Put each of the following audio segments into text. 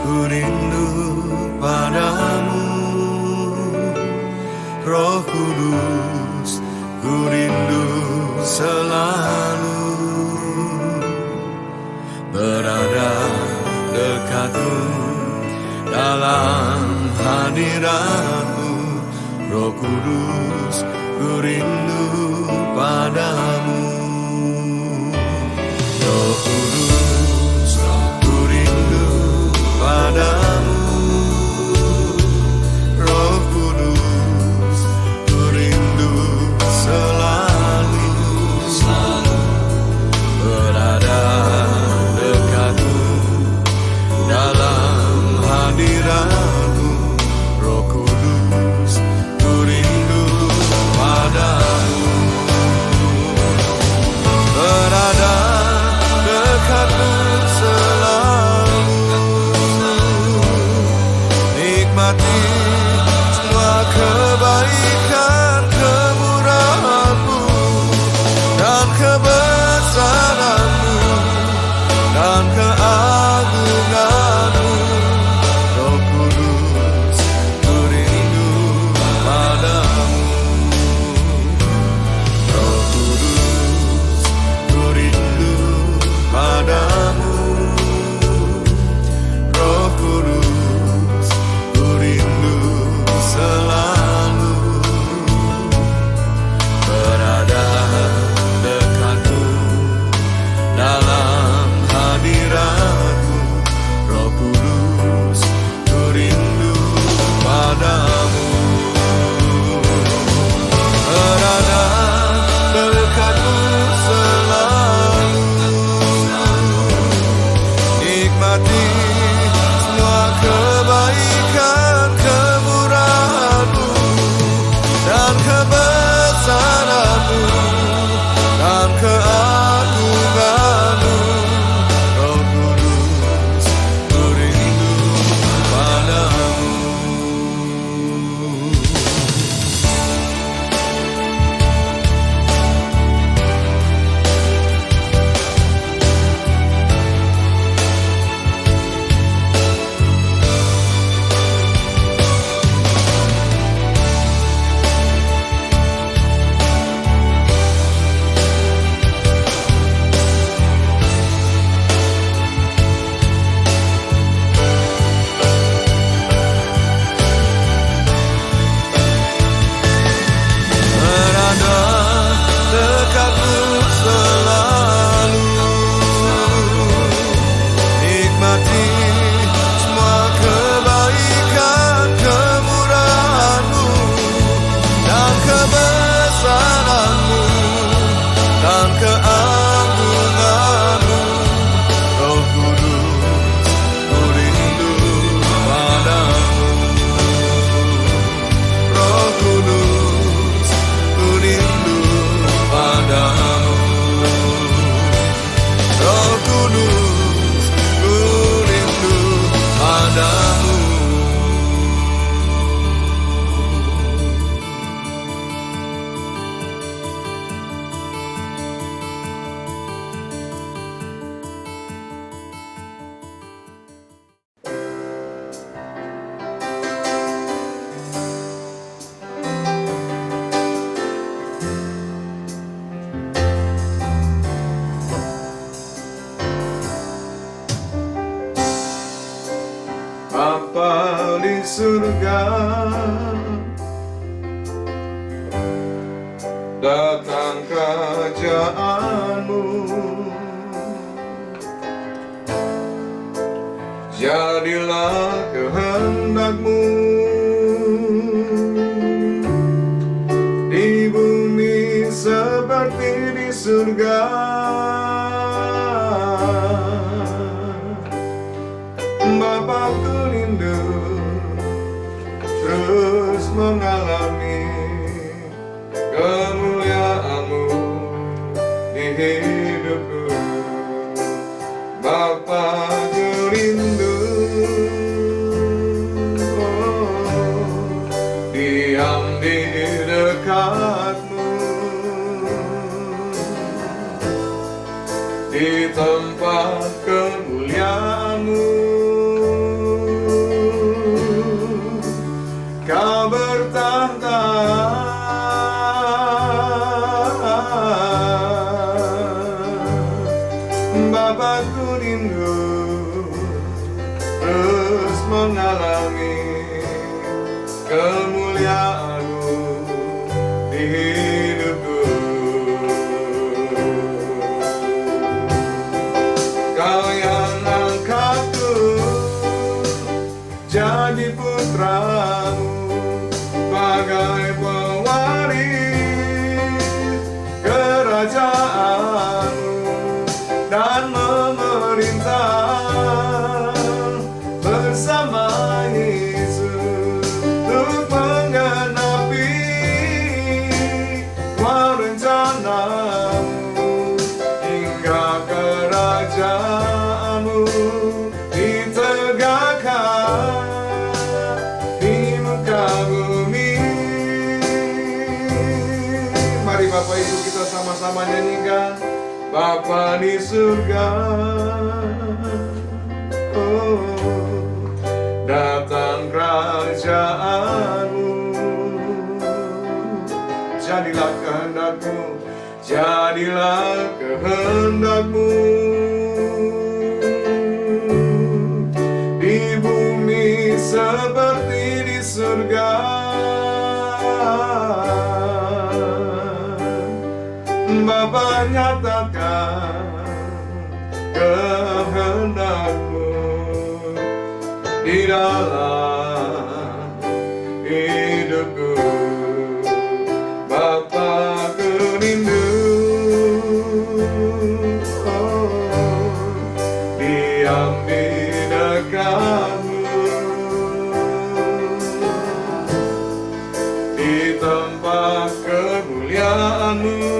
ku rindu padamu. Roh Kudus, ku rindu selalu berada dekatmu dalam hadiratmu. Roh Kudus, ku rindu padamu. Roh Kudus, ku rindu padamu. Roh Kudus, ku rindu selalu berada dekatmu dalam hadiratmu. Roh Kudus, ku rindu padamu. Berada dekatmu selalu, nikmati semua kebaikan kemurahan-Mu dan kebesaran-Mu dan keagungan-Mu. Roh Kudus, ku rindu padamu. Roh Kudus, ku rindu padamu. Roh Kudus, ku rindu selalu berada dekatmu dalam hadiratmu. Roh Kudus, ku rindu padamu. Berada dekatmu selalu, nikmati semua kebaikan kemurahan-Mu dan kebesaran-Mu dan keagungan-Mu. Roh Kudus, ku rindu padamu. Berada dekatmu selalu, nikmati semua kebaikan kemurahan-Mu dan kebesaran-Mu dan keagungan-Mu. Roh Kudus, ku rindu padamu. Roh Kudus, ku rindu padamu. Roh Kudus, ku rindu padamu. Bapa di surga, datang kerajaan-Mu, jadilah kehendak-Mu di bumi seperti di surga. Bapa, ku rindu terus mengalami kemuliaan-Mu di hidupku. Bapa, ku rindu diam di dekat-Mu, di tempat kemuliaan-Mu. mengalami kemuliaan-Mu di hidupku. Kau yang angkatku jadi putra-Mu, bagai pewaris kerajaan-Mu, dan memerintah bersama Yesus untuk menggenapi semua rencana-Mu, hingga kerajaan-Mu ditegakkan di muka bumi. Mari Bapak Ibu kita sama-sama nyanyikan, Bapa di surga, oh, datang kerajaan-Mu, jadilah kehendak-Mu, jadilah kehendak-Mu di bumi seperti di surga. Bapa, nyatakan kehendak-Mu di dalam hidupku. Bapa, ku rindu, oh, diam di dekat-Mu, di tempat kemuliaan-Mu.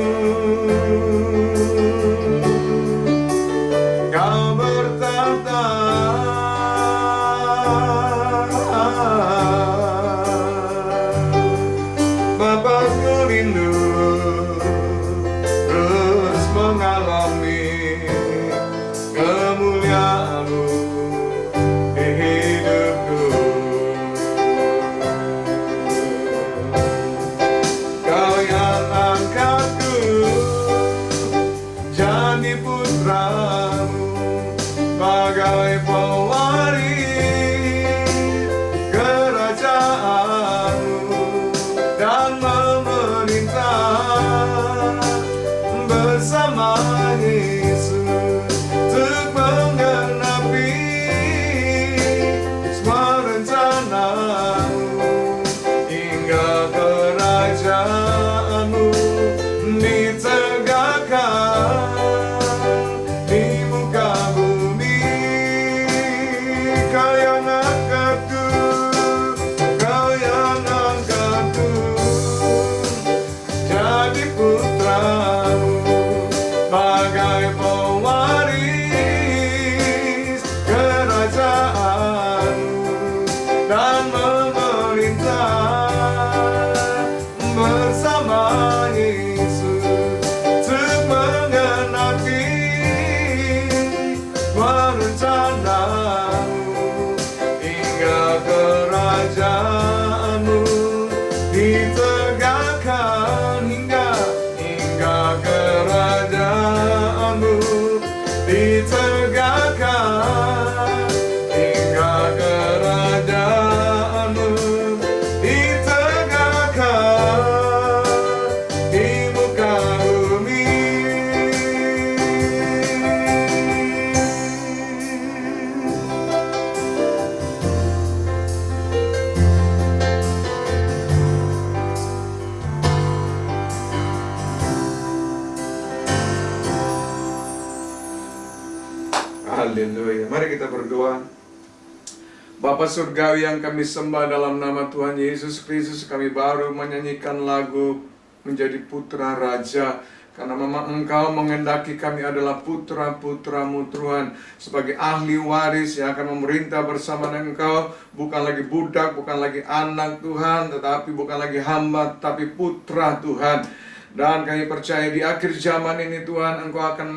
Kau bertahta, Bapa, ku rindu terus mengalami kemuliaan-Mu di hidupku. Kau yang angkatku jadi putra-Mu, bagai pewaris kerajaan-Mu, dan memerintah bersama Yesus untuk menggenapi semua rencana-Mu, hingga kerajaan-Mu ditegakkan di muka bumi. Kau yang angkatku, Kau yang angkatku jadi putra-Mu, bagai pewaris kerajaan-Mu, dan memerintah bersama Yesus untuk menggenapi semua rencana-Mu, hingga kerajaan-Mu ditegakkan, hingga kerajaan-Mu ditegakkan, hingga kerajaan-Mu ditegakkan di muka bumi. Haleluya. Mari kita berdoa. Bapa Surgawi yang kami sembah, dalam nama Tuhan Yesus Kristus kami baru menyanyikan lagu Menjadi Putra Raja, karena memang Engkau mengendaki kami adalah putra-putra-Mu Tuhan, sebagai ahli waris yang akan memerintah bersama dengan Engkau. Bukan lagi budak, bukan lagi anak Tuhan, tetapi bukan lagi hamba, tapi putra Tuhan. Dan kami percaya di akhir zaman ini Tuhan, Engkau akan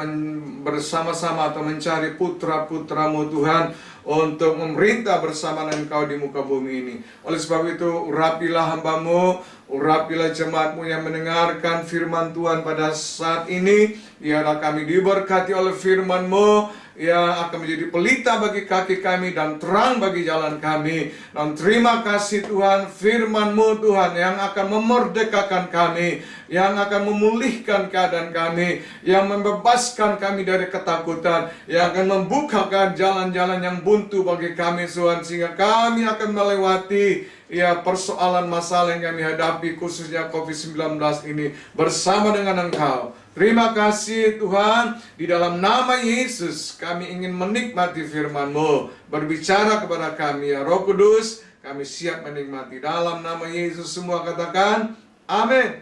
bersama-sama atau mencari putra-putra-Mu Tuhan untuk memerintah bersama dengan Engkau di muka bumi ini. Oleh sebab itu, urapilah hamba-Mu, urapilah jemaat-Mu yang mendengarkan firman Tuhan pada saat ini. Biarlah kami diberkati oleh firman-Mu ya akan menjadi pelita bagi kaki kami dan terang bagi jalan kami. Dan terima kasih Tuhan, firman-Mu Tuhan yang akan memerdekakan kami, yang akan memulihkan keadaan kami, yang membebaskan kami dari ketakutan, yang akan membukakan jalan-jalan yang buntu bagi kami Tuhan, sehingga kami akan melewati ya persoalan masalah yang kami hadapi, khususnya COVID-19 ini bersama dengan Engkau. Terima kasih Tuhan, di dalam nama Yesus kami ingin menikmati firman-Mu. Berbicara kepada kami ya Roh Kudus, kami siap menikmati. Dalam nama Yesus semua katakan amin.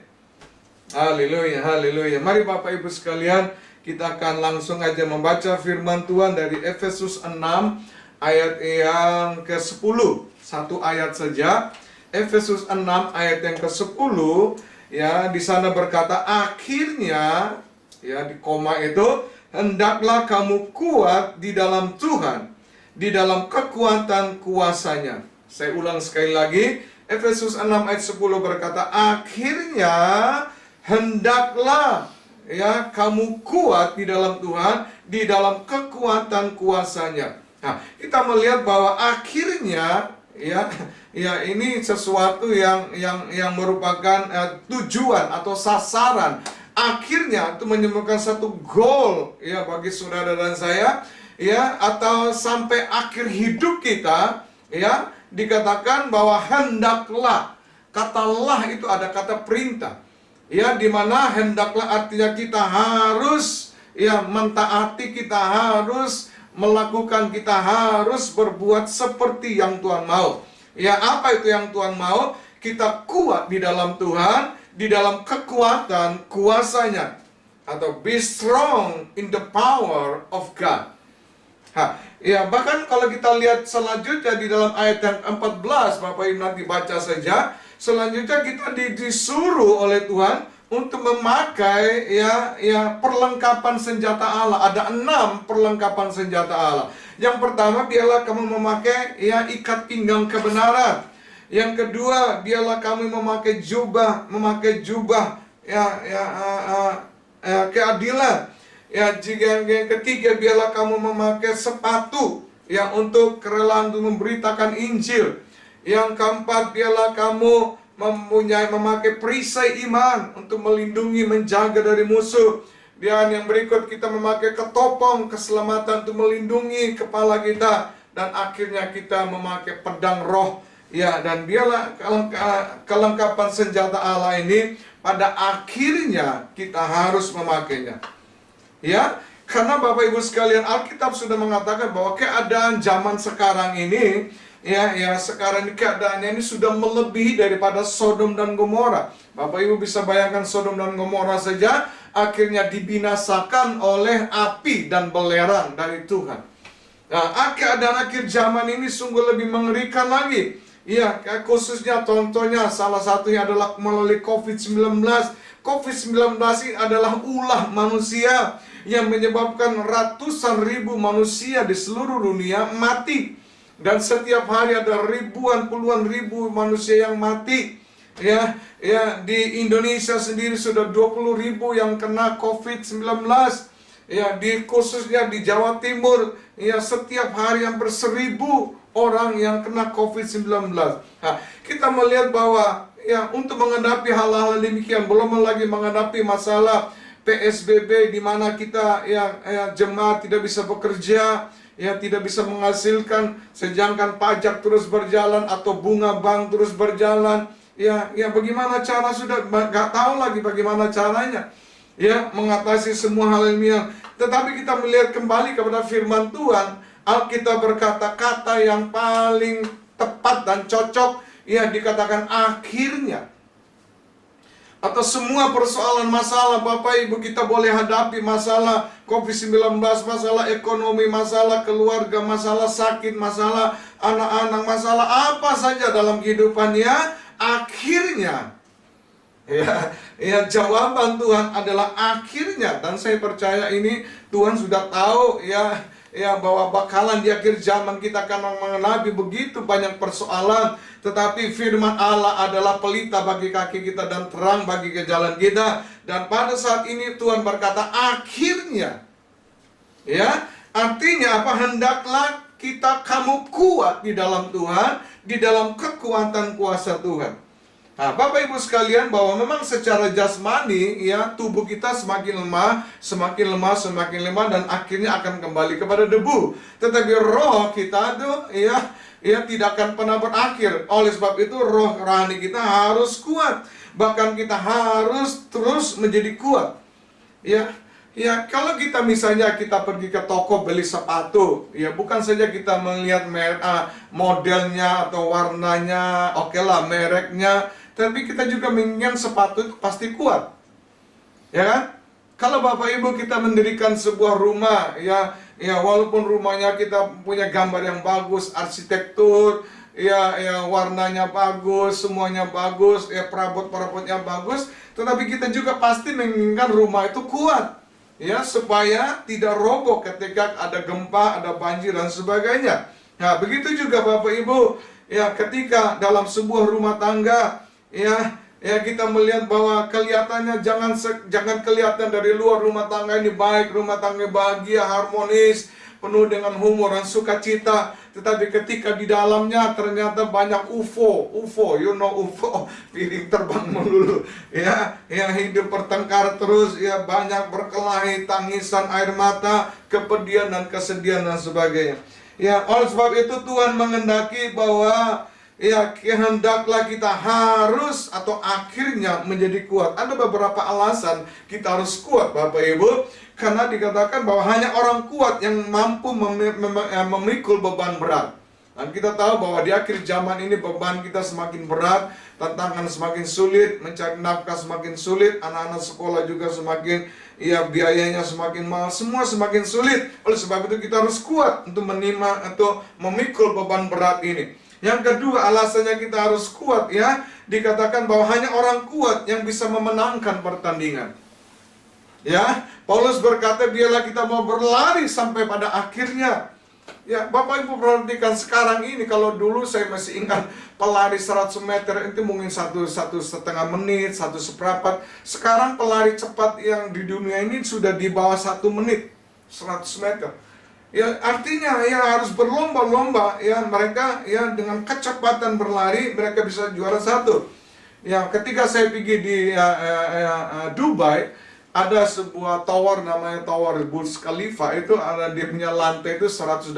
Haleluya, haleluya. Mari Bapak Ibu sekalian, kita akan langsung aja membaca firman Tuhan dari Efesus 6 ayat yang ke-10. Satu ayat saja. Efesus 6 ayat yang ke-10. Ya, di sana berkata, akhirnya, ya di koma itu, hendaklah kamu kuat di dalam Tuhan, di dalam kekuatan kuasanya. Saya ulang sekali lagi, Efesus 6 ayat 10 berkata, akhirnya, hendaklah, ya kamu kuat di dalam Tuhan, di dalam kekuatan kuasanya. Nah, kita melihat bahwa akhirnya, ya ini sesuatu yang merupakan tujuan atau sasaran. Akhirnya itu menyebabkan satu goal ya bagi saudara dan saya, ya, atau sampai akhir hidup kita, ya, dikatakan bahwa hendaklah. Kata lah itu ada kata perintah. Ya, dimana hendaklah artinya kita harus ya mentaati, kita harus melakukan, kita harus berbuat seperti yang Tuhan mau. Ya, apa itu yang Tuhan mau? Kita kuat di dalam Tuhan, di dalam kekuatan kuasanya. Atau be strong in the power of God. Ya, bahkan kalau kita lihat selanjutnya di dalam ayat yang 14, Bapak Ibu nanti baca saja. Selanjutnya kita disuruh oleh Tuhan untuk memakai ya perlengkapan senjata Allah. Ada 6 perlengkapan senjata Allah. Yang pertama, biarlah kamu memakai ya ikat pinggang kebenaran. Yang kedua, biarlah kamu memakai jubah keadilan. Ya, yang ketiga, biarlah kamu memakai sepatu ya untuk kerelaan untuk memberitakan Injil. Yang keempat, biarlah kamu memakai perisai iman untuk melindungi, menjaga dari musuh. Dan yang berikut, kita memakai ketopong keselamatan untuk melindungi kepala kita. Dan akhirnya kita memakai pedang roh. Ya, dan biarlah kelengkapan senjata Allah ini pada akhirnya kita harus memakainya. Ya, karena Bapak Ibu sekalian, Alkitab sudah mengatakan bahwa keadaan zaman sekarang ini, sekarang ini keadaannya ini sudah melebihi daripada Sodom dan Gomora. Bapak Ibu bisa bayangkan Sodom dan Gomora saja akhirnya dibinasakan oleh api dan belerang dari Tuhan. Nah, keadaan akhir zaman ini sungguh lebih mengerikan lagi. Ya, khususnya contohnya salah satunya adalah melalui COVID-19. COVID-19 ini adalah ulah manusia yang menyebabkan ratusan ribu manusia di seluruh dunia mati. Dan setiap hari ada ribuan, puluhan ribu manusia yang mati. Ya, di Indonesia sendiri sudah 20 ribu yang kena COVID-19. Ya, khususnya di Jawa Timur, ya setiap hari hampir 1.000 orang yang kena COVID-19. Nah, kita melihat bahwa ya untuk menghadapi hal-hal demikian, belum lagi menghadapi masalah PSBB di mana kita jemaat tidak bisa bekerja, ya tidak bisa menghasilkan, sedangkan pajak terus berjalan atau bunga bank terus berjalan. Ya bagaimana cara, sudah nggak tahu lagi bagaimana caranya ya mengatasi semua hal ini. Tetapi kita melihat kembali kepada firman Tuhan. Alkitab berkata kata yang paling tepat dan cocok ya dikatakan akhirnya. Atau semua persoalan masalah Bapak Ibu kita boleh hadapi, masalah COVID-19, masalah ekonomi, masalah keluarga, masalah sakit, masalah anak-anak, masalah apa saja dalam kehidupannya, akhirnya ya jawaban Tuhan adalah akhirnya. Dan saya percaya ini Tuhan sudah tahu ya bahwa bakalan di akhir zaman kita akan menghadapi begitu banyak persoalan. Tetapi firman Allah adalah pelita bagi kaki kita dan terang bagi ke jalan kita. Dan pada saat ini Tuhan berkata akhirnya, ya Artinya apa? Hendaklah kamu kuat di dalam Tuhan, di dalam kekuatan kuasa Tuhan. Nah, Bapak Ibu sekalian, bahwa memang secara jasmani ya tubuh kita semakin lemah, semakin lemah, semakin lemah, dan akhirnya akan kembali kepada debu. Tetapi roh kita tuh ya tidak akan pernah berakhir. Oleh sebab itu roh rohani kita harus kuat. Bahkan kita harus terus menjadi kuat. Ya, kalau kita misalnya kita pergi ke toko beli sepatu, ya bukan saja kita melihat modelnya atau warnanya, oke lah mereknya, tapi kita juga menginginkan sepatu itu pasti kuat. Ya kan? Kalau Bapak Ibu kita mendirikan sebuah rumah, ya walaupun rumahnya kita punya gambar yang bagus, arsitektur, ya warnanya bagus, semuanya bagus, ya perabot-perabotnya bagus, tetapi kita juga pasti menginginkan rumah itu kuat, ya supaya tidak roboh ketika ada gempa, ada banjir dan sebagainya. Nah, begitu juga Bapak Ibu, ya ketika dalam sebuah rumah tangga, ya kita melihat bahwa kelihatannya jangan kelihatan dari luar rumah tangga ini baik, rumah tangga bahagia, harmonis, penuh dengan humor dan sukacita, tetapi ketika di dalamnya ternyata banyak UFO, UFO, piring terbang melulu, ya hidup bertengkar terus, ya banyak berkelahi, tangisan, air mata, kepedihan dan kesedihan dan sebagainya. Ya, oleh sebab itu Tuhan menghendaki bahwa ya hendaklah kita harus atau akhirnya menjadi kuat. Ada beberapa alasan kita harus kuat Bapak Ibu, karena dikatakan bahwa hanya orang kuat yang mampu memikul beban berat. Dan kita tahu bahwa di akhir zaman ini beban kita semakin berat, tantangan semakin sulit, mencari nafkah semakin sulit, anak-anak sekolah juga semakin, ya biayanya semakin mahal, semua semakin sulit. Oleh sebab itu kita harus kuat untuk memikul beban berat ini. Yang kedua, alasannya kita harus kuat, ya dikatakan bahwa hanya orang kuat yang bisa memenangkan pertandingan. Ya, Paulus berkata, biarlah kita mau berlari sampai pada akhirnya. Ya, Bapak Ibu perhatikan sekarang ini, kalau dulu saya masih ingat pelari 100 meter itu mungkin satu setengah menit, satu seperempat. Sekarang pelari cepat yang di dunia ini sudah di bawah 1 menit 100 meter. Ya, artinya ya harus berlomba-lomba, ya mereka ya dengan kecepatan berlari mereka bisa juara 1. Ya, ketika saya pergi di Dubai, ada sebuah tower namanya Tower Burj Khalifa, itu ada dia punya lantai itu 128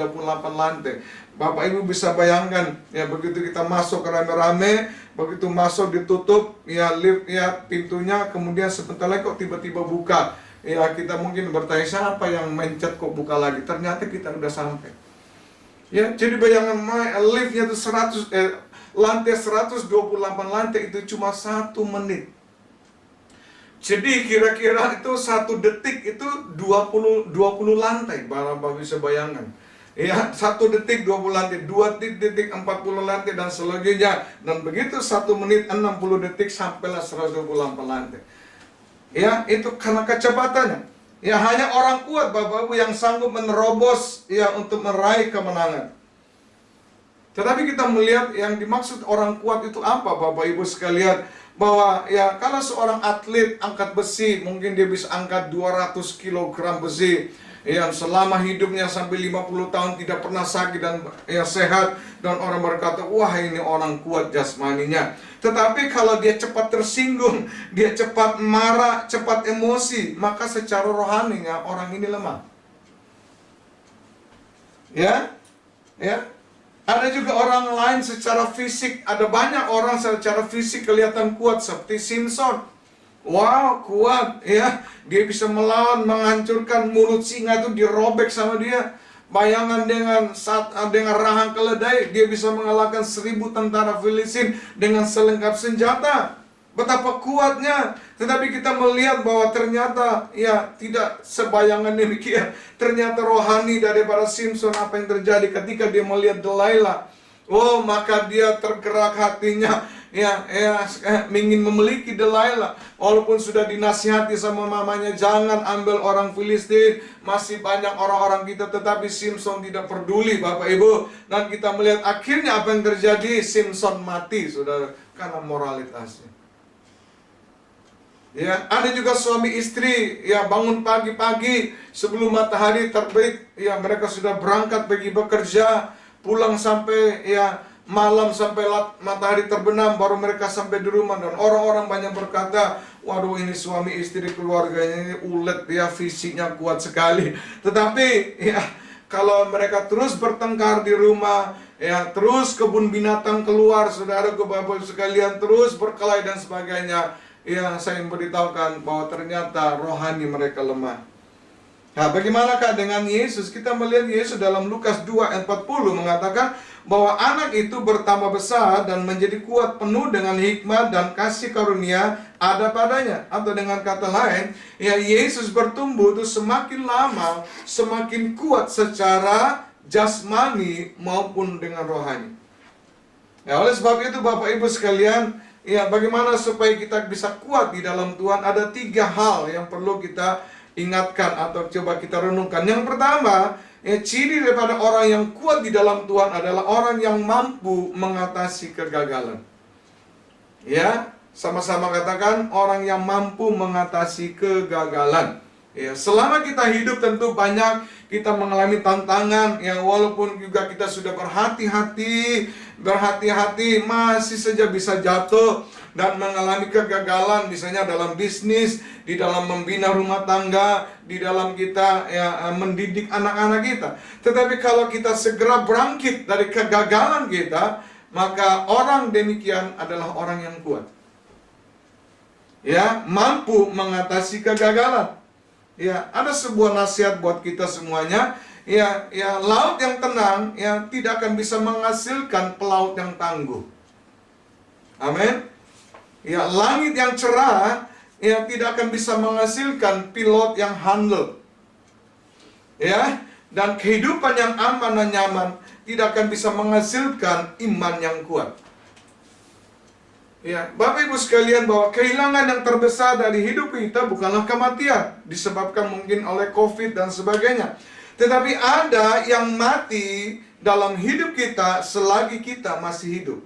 lantai. Bapak Ibu bisa bayangkan, ya begitu kita masuk rame-rame, begitu masuk ditutup, ya lift ya pintunya, kemudian sebentar lagi kok tiba-tiba buka. Ya kita mungkin bertanya siapa yang mencet kok buka lagi, ternyata kita udah sampai. Ya, jadi bayangan liftnya itu lantai 128 lantai itu cuma 1 menit. Jadi kira-kira itu 1 detik itu 20 lantai, Bapak bisa bayangkan. Ya, 1 detik 20 lantai, 2 detik 40 lantai dan selanjutnya. Dan begitu 1 menit 60 detik sampailah 128 lantai. Ya, itu karena kecepatannya. Ya, hanya orang kuat Bapak Ibu yang sanggup menerobos ya untuk meraih kemenangan. Tetapi kita melihat yang dimaksud orang kuat itu apa Bapak Ibu sekalian? Bahwa ya kalau seorang atlet angkat besi, mungkin dia bisa angkat 200 kg besi, yang selama hidupnya sampai 50 tahun tidak pernah sakit dan ya sehat, dan orang berkata, wah ini orang kuat jasmaninya. Tetapi kalau dia cepat tersinggung, dia cepat marah, cepat emosi, maka secara rohaninya orang ini lemah. Ya. Ada juga orang lain secara fisik, ada banyak orang secara fisik kelihatan kuat seperti Simpson. Wow, kuat ya. Dia bisa melawan, menghancurkan mulut singa itu dirobek sama dia. Bayangan dengan rahang keledai, dia bisa mengalahkan 1000 tentara Filistin dengan selengkap senjata. Betapa kuatnya. Tetapi kita melihat bahwa ternyata ya tidak sebayangan demikian. Ternyata rohani daripada Simpson, apa yang terjadi ketika dia melihat Delilah. Oh, maka dia tergerak hatinya, ingin memiliki Delilah. Walaupun sudah dinasihati sama mamanya, jangan ambil orang Filistin, masih banyak orang-orang kita, tetapi Simpson tidak peduli Bapak Ibu. Dan kita melihat akhirnya apa yang terjadi, Simpson mati, saudara, karena moralitasnya. Ya, ada juga suami istri ya bangun pagi-pagi sebelum matahari terbit, ya mereka sudah berangkat pergi bekerja, pulang sampai ya malam sampai matahari terbenam baru mereka sampai di rumah, dan orang-orang banyak berkata, waduh ini suami istri keluarganya ini ulet ya, fisiknya kuat sekali. Tetapi ya kalau mereka terus bertengkar di rumah, ya terus kebun binatang keluar, saudaraku Bapak sekalian, terus berkelahi dan sebagainya, ya saya memberitahukan bahwa ternyata rohani mereka lemah. Nah, bagaimanakah dengan Yesus? Kita melihat Yesus dalam Lukas 2 ayat 40 mengatakan bahwa anak itu bertambah besar dan menjadi kuat, penuh dengan hikmat dan kasih karunia ada padanya. Atau dengan kata lain, ya Yesus bertumbuh itu semakin lama semakin kuat secara jasmani maupun dengan rohani. Ya, oleh sebab itu Bapak Ibu sekalian, ya bagaimana supaya kita bisa kuat di dalam Tuhan? Ada 3 hal yang perlu kita ingatkan atau coba kita renungkan. Yang pertama, ya, ciri daripada orang yang kuat di dalam Tuhan adalah orang yang mampu mengatasi kegagalan. Ya, sama-sama katakan orang yang mampu mengatasi kegagalan. Ya, selama kita hidup tentu banyak kita mengalami tantangan, ya walaupun juga kita sudah berhati-hati masih saja bisa jatuh dan mengalami kegagalan, misalnya dalam bisnis, di dalam membina rumah tangga, di dalam kita ya mendidik anak-anak kita. Tetapi kalau kita segera bangkit dari kegagalan kita, maka orang demikian adalah orang yang kuat. Ya, mampu mengatasi kegagalan. Ya, ada sebuah nasihat buat kita semuanya. Ya, laut yang tenang ya tidak akan bisa menghasilkan pelaut yang tangguh. Amin. Ya, langit yang cerah ya tidak akan bisa menghasilkan pilot yang handal. Ya, dan kehidupan yang aman dan nyaman tidak akan bisa menghasilkan iman yang kuat. Ya, Bapak Ibu sekalian, bahwa kehilangan yang terbesar dari hidup kita bukanlah kematian, disebabkan mungkin oleh COVID dan sebagainya. Tetapi ada yang mati dalam hidup kita selagi kita masih hidup.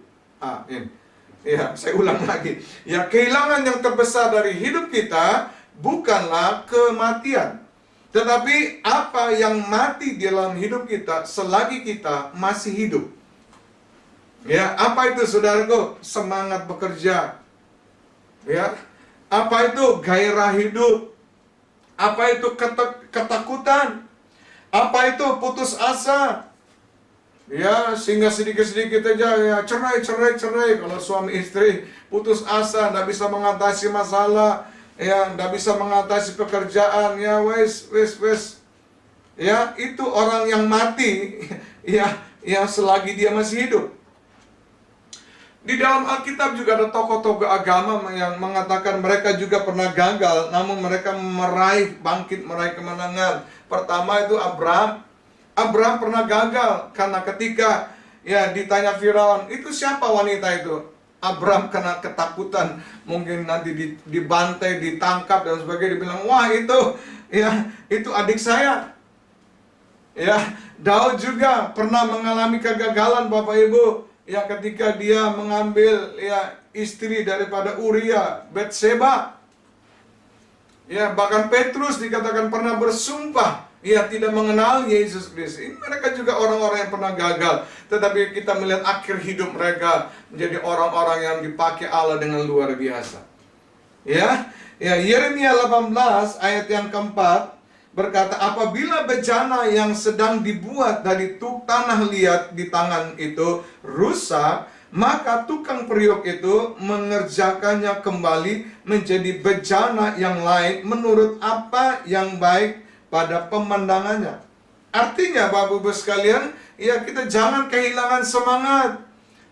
Ya, saya ulang lagi. Ya, kehilangan yang terbesar dari hidup kita bukanlah kematian, tetapi apa yang mati dalam hidup kita selagi kita masih hidup. Ya, apa itu saudaraku? Semangat bekerja. Ya, apa itu gairah hidup? Apa itu ketakutan? Apa itu putus asa? Ya, sehingga sedikit-sedikit aja ya cerai. Kalau suami istri putus asa, tidak bisa mengatasi masalah, ya, tidak bisa mengatasi pekerjaan, ya wes. Ya, itu orang yang mati, ya selagi dia masih hidup. Di dalam Alkitab juga ada tokoh-tokoh agama yang mengatakan mereka juga pernah gagal, namun mereka bangkit meraih kemenangan. Pertama itu Abraham. Abraham pernah gagal karena ketika ya ditanya Firaun, itu siapa wanita itu? Abraham kena ketakutan, mungkin nanti dibantai, ditangkap dan sebagainya. Dibilang, wah itu adik saya. Ya, Daud juga pernah mengalami kegagalan Bapak Ibu. Ya, ketika dia mengambil ya istri daripada Uria, Betseba. Ya, bahkan Petrus dikatakan pernah bersumpah ia tidak mengenal Yesus Kristus. Ini mereka juga orang-orang yang pernah gagal, tetapi kita melihat akhir hidup mereka menjadi orang-orang yang dipakai Allah dengan luar biasa. Ya, Yeremia 18 ayat yang keempat berkata, apabila bejana yang sedang dibuat dari tanah liat di tangan itu rusak, maka tukang periuk itu mengerjakannya kembali menjadi bejana yang lain menurut apa yang baik pada pemandangannya. Artinya Bapak Ibu sekalian, ya kita jangan kehilangan semangat,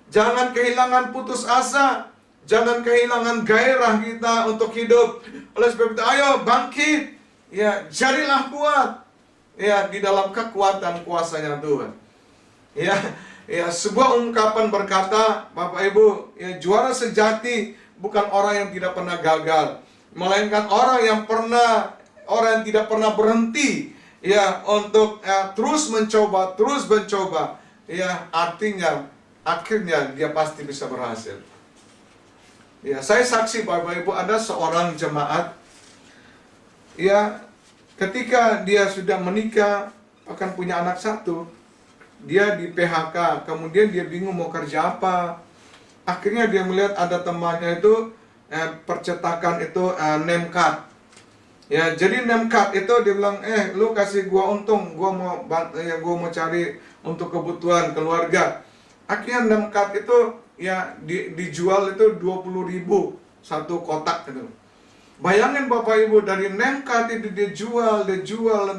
jangan kehilangan putus asa, jangan kehilangan gairah kita untuk hidup. Oleh sebab itu, ayo bangkit. Ya, jadilah kuat. Ya, di dalam kekuatan kuasanya Tuhan. Ya, sebuah ungkapan berkata, Bapak Ibu, ya juara sejati bukan orang yang tidak pernah gagal, melainkan orang yang tidak pernah berhenti ya untuk terus mencoba. Ya, artinya akhirnya dia pasti bisa berhasil. Ya, saya saksi Bapak Ibu, ada seorang jemaat, ya, ketika dia sudah menikah, akan punya anak satu, dia di PHK, kemudian dia bingung mau kerja apa. Akhirnya dia melihat ada temannya itu percetakan itu name card. Ya, jadi name card itu dia bilang, lu kasih gua untung, gua mau cari untuk kebutuhan keluarga. Akhirnya name card itu ya dijual itu 20.000 satu kotak gitu. Bayangin Bapak Ibu, dari name card itu dia jual dan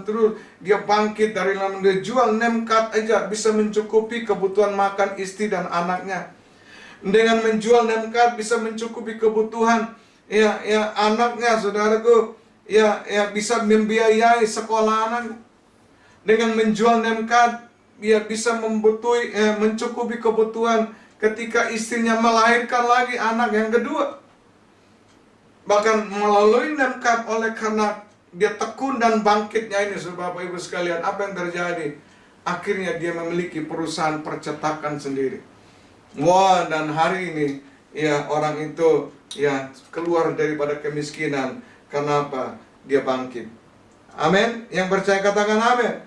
terus dia bangkit dari dalam, dia jual name card aja bisa mencukupi kebutuhan makan istri dan anaknya. Dengan menjual name card bisa mencukupi kebutuhan ya anaknya, saudaraku, ya bisa membiayai sekolah anak. Dengan menjual name card dia bisa mencukupi kebutuhan ketika istrinya melahirkan lagi anak yang kedua. Bahkan melalui name card, oleh karena dia tekun dan bangkitnya ini, saudara Bapak Ibu sekalian, apa yang terjadi? Akhirnya dia memiliki perusahaan percetakan sendiri. Wah, dan hari ini ya orang itu ya keluar daripada kemiskinan. Kenapa? Dia bangkit. Amin. Yang percaya katakan amin.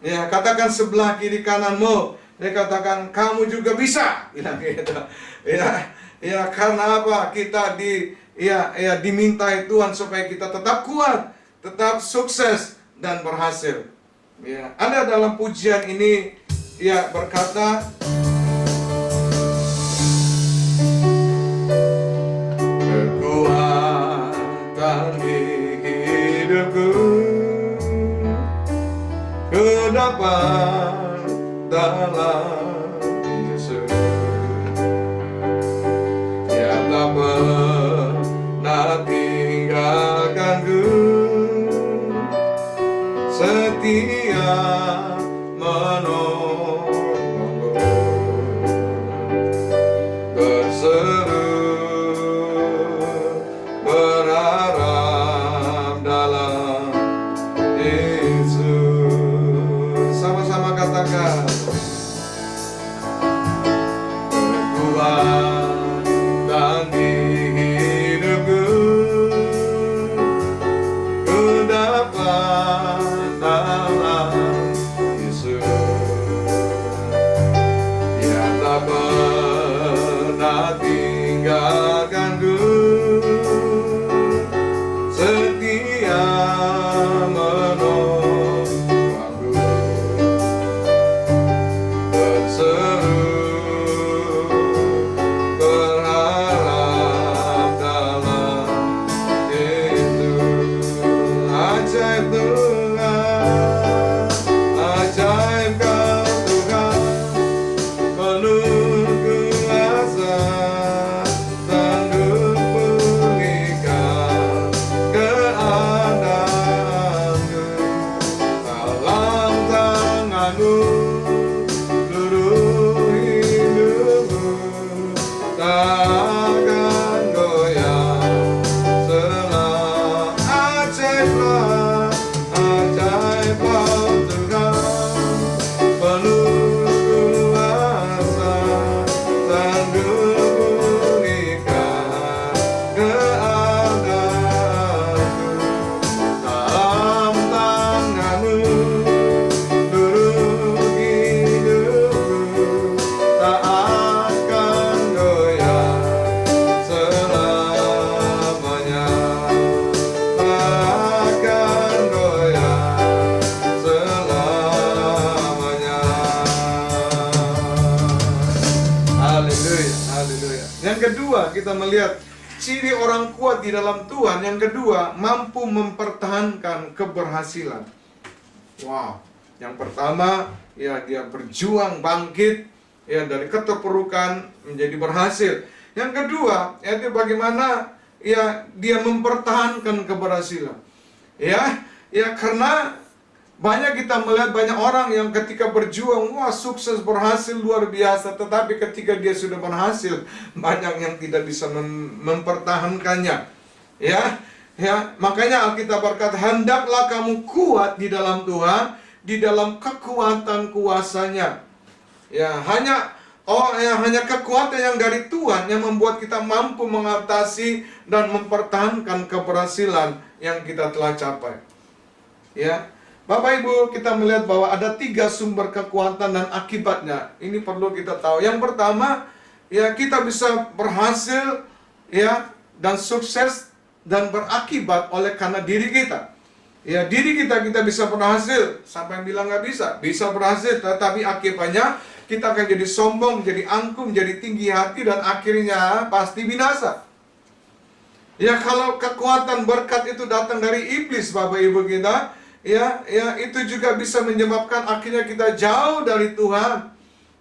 Ya, katakan sebelah kiri kananmu, dia katakan kamu juga bisa. Bilang gitu. Ya karena apa? Kita dimintai Tuhan supaya kita tetap kuat, tetap sukses dan berhasil. Ya, ada dalam pujian ini ya berkata, kekuatan di hidupku ku dapat dalam Yesus. Dia tak pernah tinggalkanku, setia menolongku, berseru berharap dalam Yesus. Sama-sama katakan, kekuatan di hidupku ku dapat dalam Yesus. Dia tak pernah tinggalkanku, setia menolongku, berseru berharap dalam Yesus. Ajaib Tuhan, ajaib Kau Tuhan, penuh kuasa, sanggup pulihkan keadaanku. Dalam tangan-Mu seluruh hidupku takkan goyang. Ajaiblah, ajaib Kau Tuhan, penuh kuasa, sanggup pulihkan keadaanku. Dalam tangan-Mu seluruh hidupku tak akan goyang selamanya, takkan goyang selamanya. Haleluya, haleluya. Yang kedua, kita melihat ciri orang kuat di dalam Tuhan. Yang kedua, mampu mempertahankan keberhasilan. Wow. Yang pertama, ya dia berjuang bangkit ya dari keterpurukan menjadi berhasil. Yang kedua, yaitu bagaimana ya dia mempertahankan keberhasilan. Ya karena banyak kita melihat banyak orang yang ketika berjuang, wah sukses, berhasil, luar biasa. Tetapi ketika dia sudah berhasil, banyak yang tidak bisa mempertahankannya. Ya, makanya Alkitab berkata, hendaklah kamu kuat di dalam Tuhan, di dalam kekuatan kuasanya. Ya, hanya hanya kekuatan yang dari Tuhan yang membuat kita mampu mengatasi dan mempertahankan keberhasilan yang kita telah capai. Ya, Bapak Ibu, kita melihat bahwa ada 3 sumber kekuatan dan akibatnya. Ini perlu kita tahu. Yang pertama, ya, kita bisa berhasil, ya, dan sukses dan berakibat oleh karena diri kita. Ya, diri kita bisa berhasil. Siapa yang bilang nggak bisa? Bisa berhasil, tetapi akibatnya kita akan jadi sombong, jadi angkuh, jadi tinggi hati, dan akhirnya pasti binasa. Ya, kalau kekuatan berkat itu datang dari iblis, Bapak Ibu kita, ya, itu juga bisa menyebabkan akhirnya kita jauh dari Tuhan.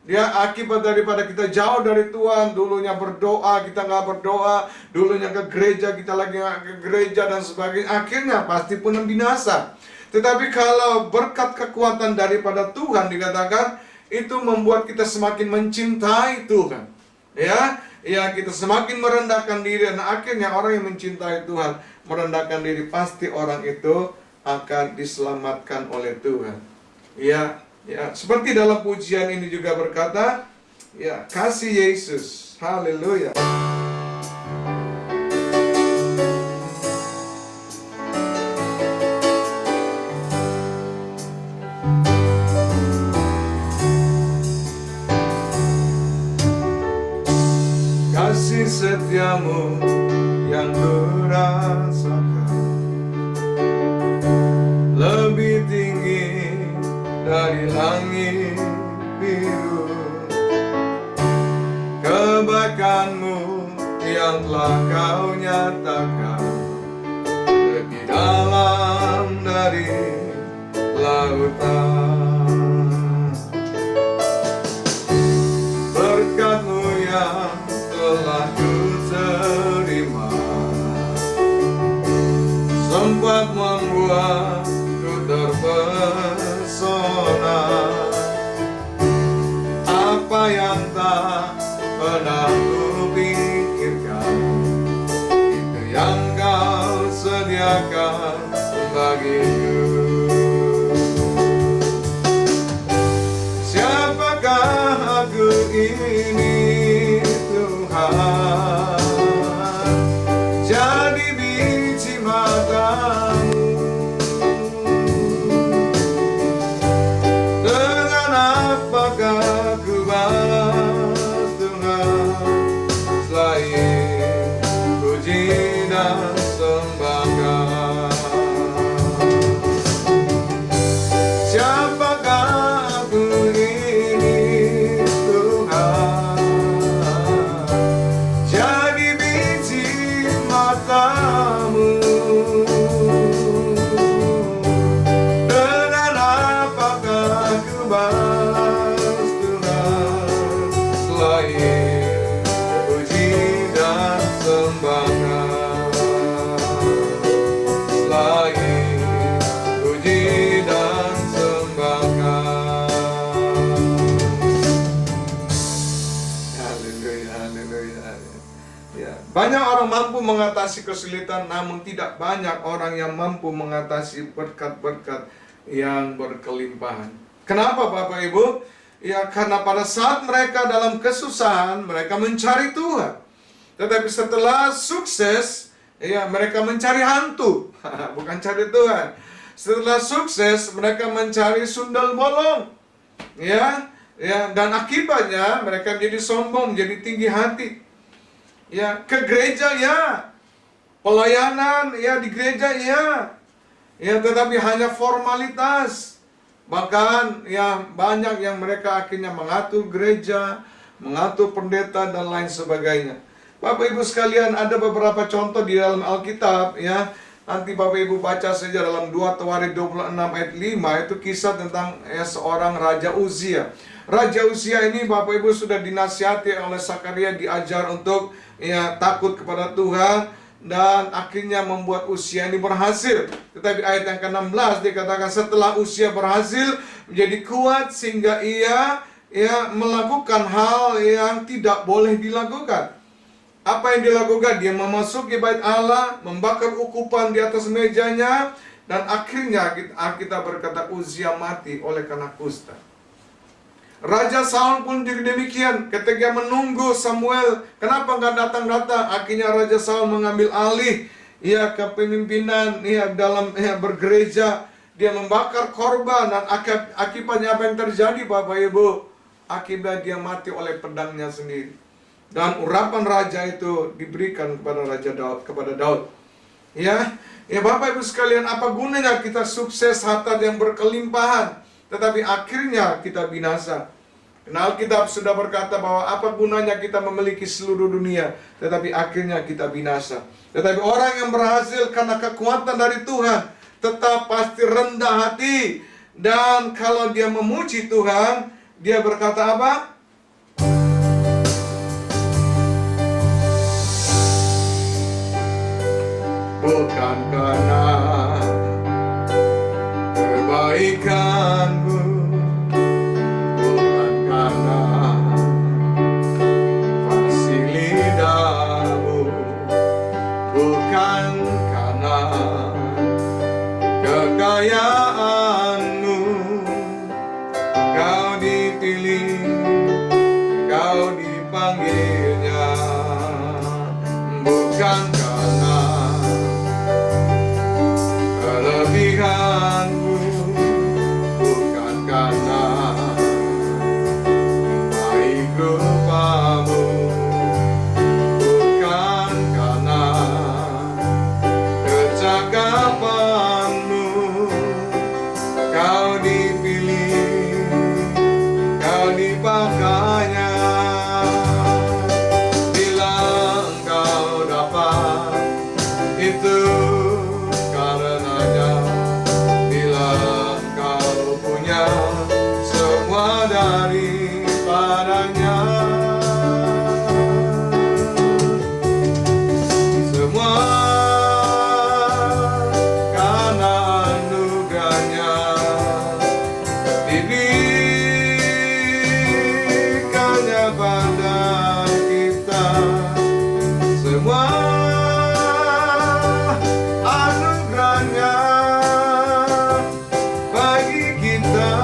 Ya, akibat daripada kita jauh dari Tuhan, dulunya berdoa, kita nggak berdoa, dulunya ke gereja, kita lagi nggak ke gereja, dan sebagainya, akhirnya pasti pun binasa. Tetapi kalau berkat kekuatan daripada Tuhan dikatakan, itu membuat kita semakin mencintai Tuhan. Ya, kita semakin merendahkan diri, dan akhirnya orang yang mencintai Tuhan, merendahkan diri, pasti orang itu akan diselamatkan oleh Tuhan. Ya, seperti dalam pujian ini juga berkata, ya, kasih Yesus. Haleluya. Kasih setiamu yang kurasakan lebih tinggi dari langit biru. Kebaikanmu yang telah kau nyatakan lebih dalam dari lautan. Berkat-Mu yang telah ku terima sempat membuatku terpesona. Apa yang tak pernah ku pikirkan, itu yang kau sediakan bagiku. Siapakah aku ini, Tuhan? Jadi biji mata-Mu. Dengan apakah ku balas Tuhan, selain puji dan sembahkan? Siapakah aku ini, Tuhan? Jadi biji mata-Mu. Dengan apakah ku balas Tuhan, selain puji dan sembahkan? Selain puji dan sembahkan. Haleluya, haleluya. Ya, banyak orang mampu mengatasi kesulitan, namun tidak banyak orang yang mampu mengatasi berkat-berkat yang berkelimpahan. Kenapa, Bapak Ibu? Ya, karena pada saat mereka dalam kesusahan, mereka mencari Tuhan. Tetapi setelah sukses, ya, mereka mencari hantu, bukan cari Tuhan. Setelah sukses, mereka mencari sundal bolong. Ya, dan akibatnya mereka menjadi sombong, menjadi tinggi hati. Ya, ke gereja ya, pelayanan ya, di gereja ya, tetapi hanya formalitas. Bahkan ya, banyak yang mereka akhirnya mengatur gereja, mengatur pendeta, dan lain sebagainya. Bapak Ibu sekalian, ada beberapa contoh di dalam Alkitab ya. Nanti Bapak Ibu baca saja dalam 2 Tawarikh 26 ayat 5, itu kisah tentang seorang Raja Uzia. Raja Uzia ini, Bapak Ibu, sudah dinasihati oleh Zakaria, diajar untuk takut kepada Tuhan, dan akhirnya membuat Uzia ini berhasil. Tetapi ayat yang ke-16 dikatakan setelah Uzia berhasil menjadi kuat sehingga ia melakukan hal yang tidak boleh dilakukan. Apa yang dilakukan? Dia memasuki bait Allah, membakar ukupan di atas mejanya, dan akhirnya kita berkata Uzia mati oleh karena kusta. Raja Saul pun juga demikian. Ketika menunggu Samuel, kenapa nggak datang-datang? Akhirnya Raja Saul mengambil alih kepemimpinan dalam bergereja. Dia membakar korban, dan akibatnya apa yang terjadi, Bapak Ibu? Akibat dia mati oleh pedangnya sendiri. Dan urapan raja itu diberikan kepada Daud. Ya Bapak Ibu sekalian, apa gunanya kita sukses harta yang berkelimpahan, tetapi akhirnya kita binasa? Karena Alkitab sudah berkata bahwa apa gunanya kita memiliki seluruh dunia, tetapi akhirnya kita binasa. Tetapi orang yang berhasil karena kekuatan dari Tuhan, tetap pasti rendah hati. Dan kalau dia memuji Tuhan, dia berkata apa? Bukan karena kebaikanmu, bukan karena fasilitasmu, bukan karena kekayaanmu, kau dipilih, kau dipanggilnya. Bukan karena kelebihanmu, bukan karena baik rupamu, bukan karena kecakapanmu, kau dipilih, kau dipakainya. Bila engkau dapat itu karenanya, bila engkau punya semua daripadanya, semua karena anugerahnya diberikannya pada kita. Semua anugerahnya bagi kita,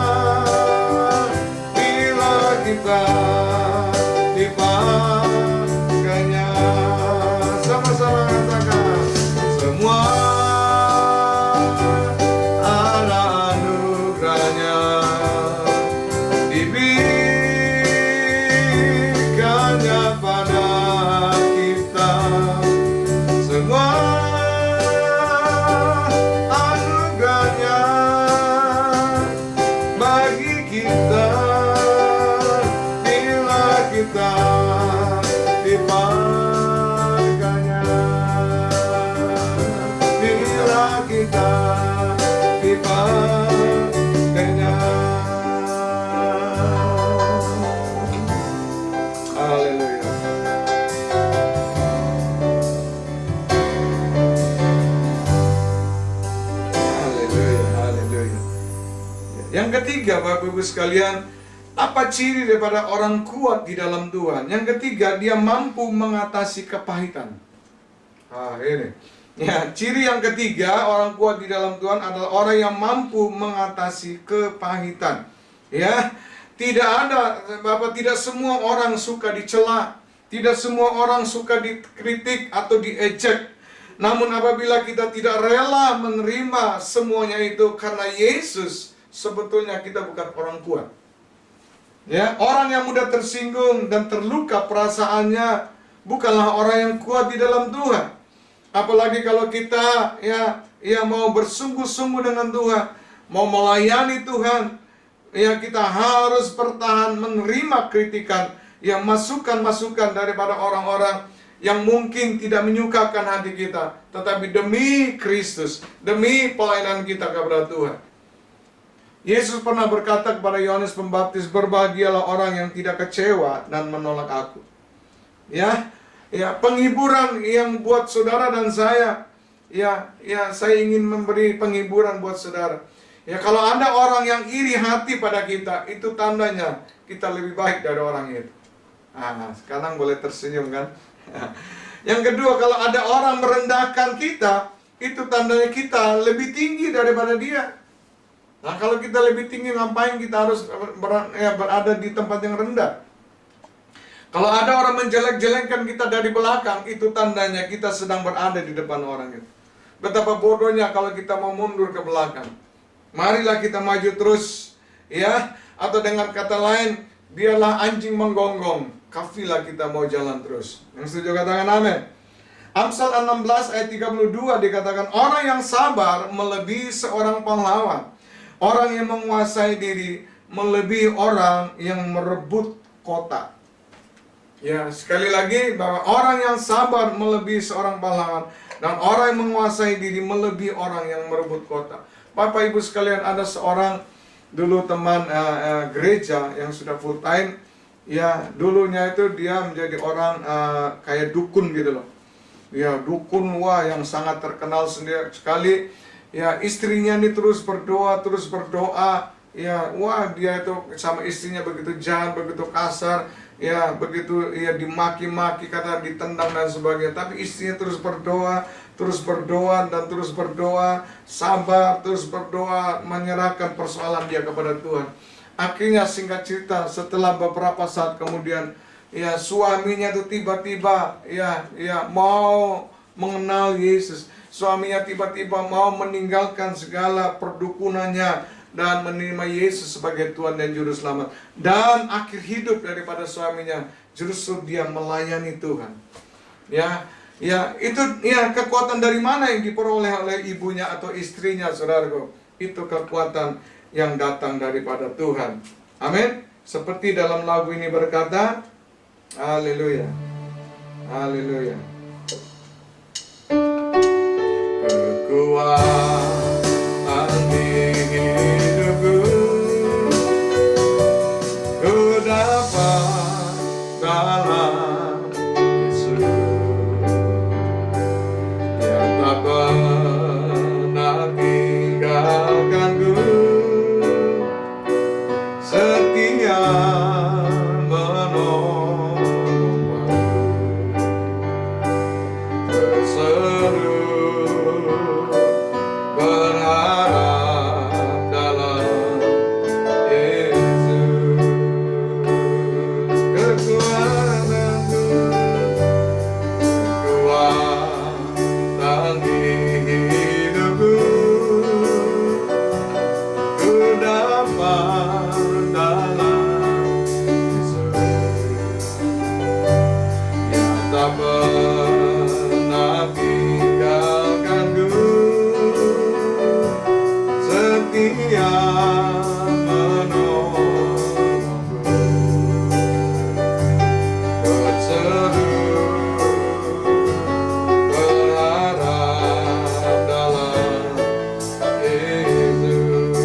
bila kita dipakainya. Sama-sama katakan, semua anugerahnya diberikannya pada kita. Semua anugerahnya bagi kita, bila kita dipakainya, bila kita dipakainya. Haleluya. Haleluya, haleluya. Yang ketiga, Bapak Ibu sekalian, apa ciri daripada orang kuat di dalam Tuhan? Yang ketiga, dia mampu mengatasi kepahitan. Ini. Ciri yang ketiga, orang kuat di dalam Tuhan adalah orang yang mampu mengatasi kepahitan. Tidak semua orang suka dicela, tidak semua orang suka dikritik atau diejek. Namun apabila kita tidak rela menerima semuanya itu karena Yesus, sebetulnya kita bukan orang kuat. Orang yang mudah tersinggung dan terluka perasaannya bukanlah orang yang kuat di dalam Tuhan. Apalagi kalau kita mau bersungguh-sungguh dengan Tuhan, mau melayani Tuhan, kita harus bertahan menerima kritikan, masukan-masukan daripada orang-orang yang mungkin tidak menyukakan hati kita, tetapi demi Kristus, demi pelayanan kita kepada Tuhan. Yesus pernah berkata kepada Yohanes Pembaptis, berbahagialah orang yang tidak kecewa dan menolak aku. Penghiburan yang buat saudara dan saya, saya ingin memberi penghiburan buat saudara. Kalau ada orang yang iri hati pada kita, itu tandanya kita lebih baik dari orang itu. Sekarang boleh tersenyum kan? Yang kedua, kalau ada orang merendahkan kita, itu tandanya kita lebih tinggi daripada dia. Nah, kalau kita lebih tinggi, ngapain kita harus berada di tempat yang rendah? Kalau ada orang menjelek-jelekkan kita dari belakang, itu tandanya kita sedang berada di depan orang itu. Betapa bodohnya kalau kita mau mundur ke belakang. Marilah kita maju terus, ya. Atau dengan kata lain, biarlah anjing menggonggong, kafilah kita mau jalan terus. Yang setuju katakan amin. Amsal 16 ayat 32 dikatakan, orang yang sabar melebihi seorang pahlawan. Orang yang menguasai diri melebihi orang yang merebut kota. Ya, sekali lagi bahwa orang yang sabar melebihi seorang pahlawan, dan orang yang menguasai diri melebihi orang yang merebut kota. Bapak Ibu sekalian, ada seorang dulu teman gereja yang sudah full time. Ya, dulunya itu dia menjadi orang kayak dukun gitu loh. Ya, dukun yang sangat terkenal sendiri sekali. Ya, istrinya ini terus berdoa. Ya, dia itu sama istrinya begitu jahat, begitu kasar. Ya, begitu dimaki-maki, kata ditendang dan sebagainya. Tapi istrinya terus berdoa, dan terus berdoa, sabar, terus berdoa, menyerahkan persoalan dia kepada Tuhan. Akhirnya singkat cerita, setelah beberapa saat kemudian, ya suaminya itu tiba-tiba mau mengenal Yesus. Suaminya tiba-tiba mau meninggalkan segala perdukunannya dan menerima Yesus sebagai Tuhan dan Juru Selamat. Dan akhir hidup daripada suaminya justru dia melayani Tuhan. Itu kekuatan dari mana yang diperoleh oleh ibunya atau istrinya, saudaraku? Itu kekuatan yang datang daripada Tuhan. Amin. Seperti dalam lagu ini berkata, haleluya, haleluya. Kekuatan di hidupku, ku dapat dalam Yesus. Dia tak pernah tinggalkanku, setia menolongku, terseru berharap dalam Yesus. Kekuatan di hidupku, ku dapat dalam Yesus. Dia tak pernah tinggalkanku, setia menolongku, terseru berharap dalam Yesus.